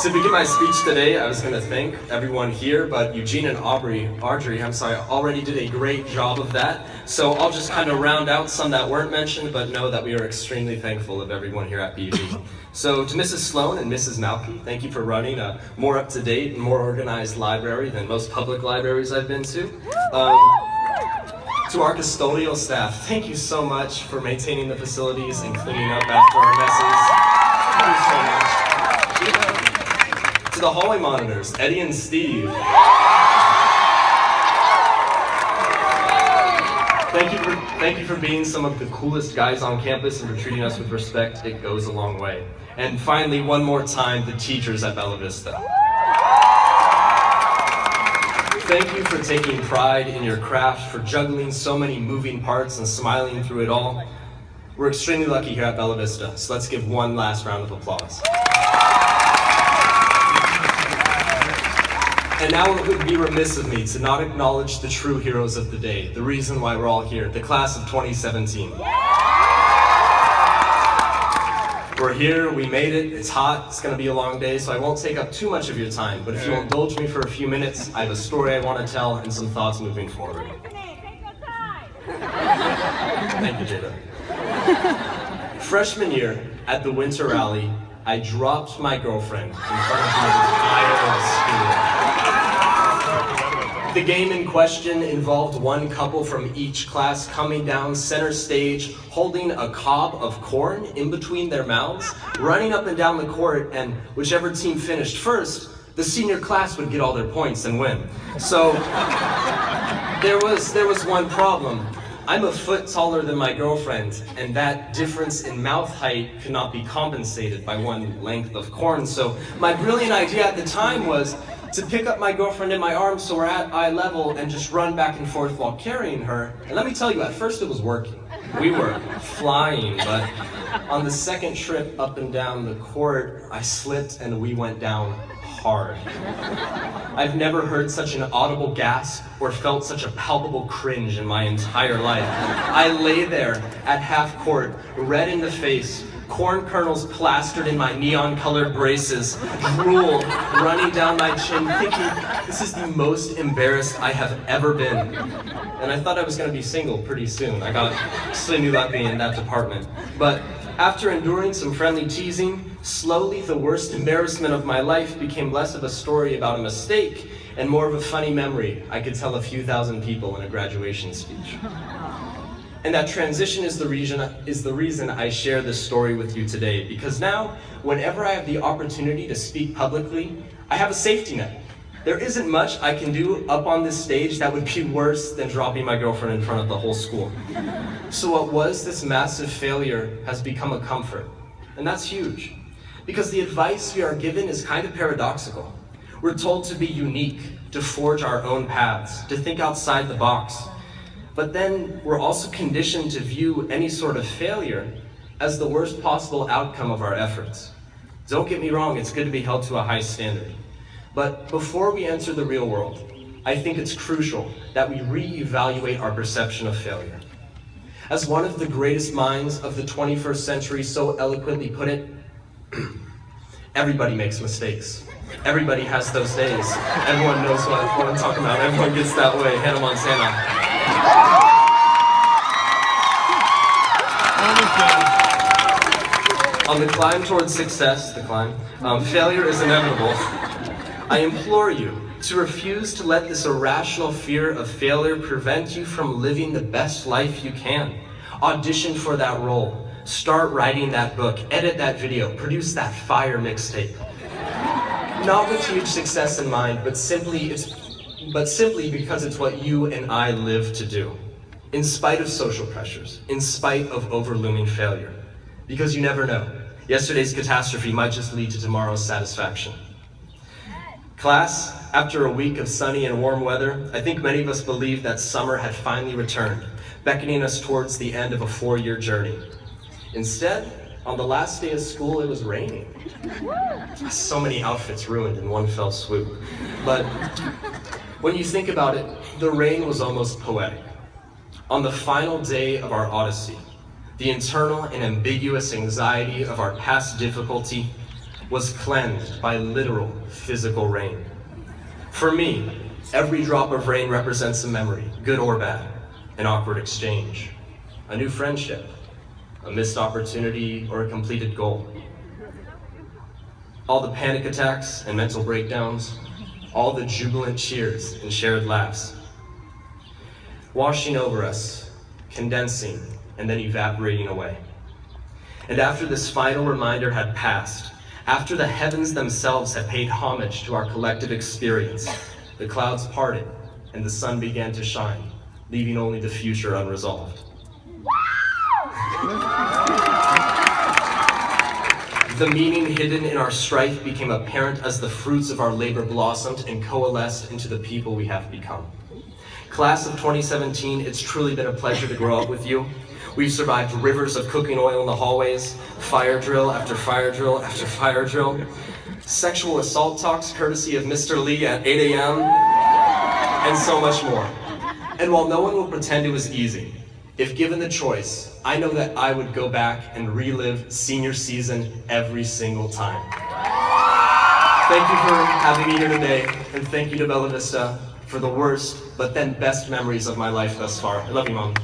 To begin my speech today, I was going to thank everyone here, but Eugene and Audrey, already did a great job of that. So I'll just kind of round out some that weren't mentioned, but know that we are extremely thankful of everyone here at BUD. So to Mrs. Sloan and Mrs. Malky, thank you for running a more up-to-date and more organized library than most public libraries I've been to. To our custodial staff, thank you so much for maintaining the facilities and cleaning up after our messes. Thank you so much. To the hallway monitors, Eddie and Steve. Thank you for being some of the coolest guys on campus and for treating us with respect. It goes a long way. And finally, one more time, the teachers at Bella Vista. Thank you for taking pride in your craft, for juggling so many moving parts and smiling through it all. We're extremely lucky here at Bella Vista, so let's give one last round of applause. And now it would be remiss of me to not acknowledge the true heroes of the day, the reason why we're all here, the class of 2017. We're here, we made it, it's hot, it's going to be a long day, so I won't take up too much of your time, but if you'll indulge me for a few minutes, I have a story I want to tell and some thoughts moving forward. Thank you, Jada. Freshman year, at the winter rally, I dropped my girlfriend in front of the entire school. The game in question involved one couple from each class coming down center stage, holding a cob of corn in between their mouths, running up and down the court, and whichever team finished first, the senior class would get all their points and win. So there was one problem. I'm a foot taller than my girlfriend, and that difference in mouth height could not be compensated by one length of corn. So my brilliant idea at the time was to pick up my girlfriend in my arms so we're at eye level and just run back and forth while carrying her. And let me tell you, at first it was working. We were flying, but on the second trip up and down the court, I slipped and we went down hard. I've never heard such an audible gasp or felt such a palpable cringe in my entire life. I lay there at half court, red in the face, corn kernels plastered in my neon-colored braces, drool running down my chin, thinking, this is the most embarrassed I have ever been. And I thought I was going to be single pretty soon. I got extremely lucky in that department. But after enduring some friendly teasing, slowly the worst embarrassment of my life became less of a story about a mistake and more of a funny memory I could tell a few thousand people in a graduation speech. And that transition is the reason I share this story with you today, because now, whenever I have the opportunity to speak publicly, I have a safety net. There isn't much I can do up on this stage that would be worse than dropping my girlfriend in front of the whole school. So what was this massive failure has become a comfort, and that's huge, because the advice we are given is kind of paradoxical. We're told to be unique, to forge our own paths, to think outside the box. But then we're also conditioned to view any sort of failure as the worst possible outcome of our efforts. Don't get me wrong, it's good to be held to a high standard. But before we enter the real world, I think it's crucial that we reevaluate our perception of failure. As one of the greatest minds of the 21st century so eloquently put it, everybody makes mistakes. Everybody has those days. Everyone knows what I'm talking about. Everyone gets that way. Hannah Montana. On the climb towards success, failure is inevitable. I implore you to refuse to let this irrational fear of failure prevent you from living the best life you can. Audition for that role. Start writing that book. Edit that video. Produce that fire mixtape. Not with huge success in mind, but simply because it's what you and I live to do. In spite of social pressures, in spite of overlooming failure. Because you never know. Yesterday's catastrophe might just lead to tomorrow's satisfaction. Class, after a week of sunny and warm weather, I think many of us believed that summer had finally returned, beckoning us towards the end of a 4-year journey. Instead, on the last day of school, it was raining. So many outfits ruined in one fell swoop. But when you think about it, the rain was almost poetic. On the final day of our odyssey, the internal and ambiguous anxiety of our past difficulty was cleansed by literal physical rain. For me, every drop of rain represents a memory, good or bad, an awkward exchange, a new friendship, a missed opportunity, or a completed goal. All the panic attacks and mental breakdowns, all the jubilant cheers and shared laughs, washing over us, condensing, and then evaporating away. And after this final reminder had passed, after the heavens themselves had paid homage to our collective experience, the clouds parted and the sun began to shine, leaving only the future unresolved. The meaning hidden in our strife became apparent as the fruits of our labor blossomed and coalesced into the people we have become. Class of 2017, it's truly been a pleasure to grow up with you. We've survived rivers of cooking oil in the hallways, fire drill after fire drill after fire drill, sexual assault talks courtesy of Mr. Lee at 8 a.m., and so much more. And while no one will pretend it was easy, if given the choice, I know that I would go back and relive senior season every single time. Thank you for having me here today, and thank you to Bella Vista for the worst, but then best memories of my life thus far. I love you, Mom.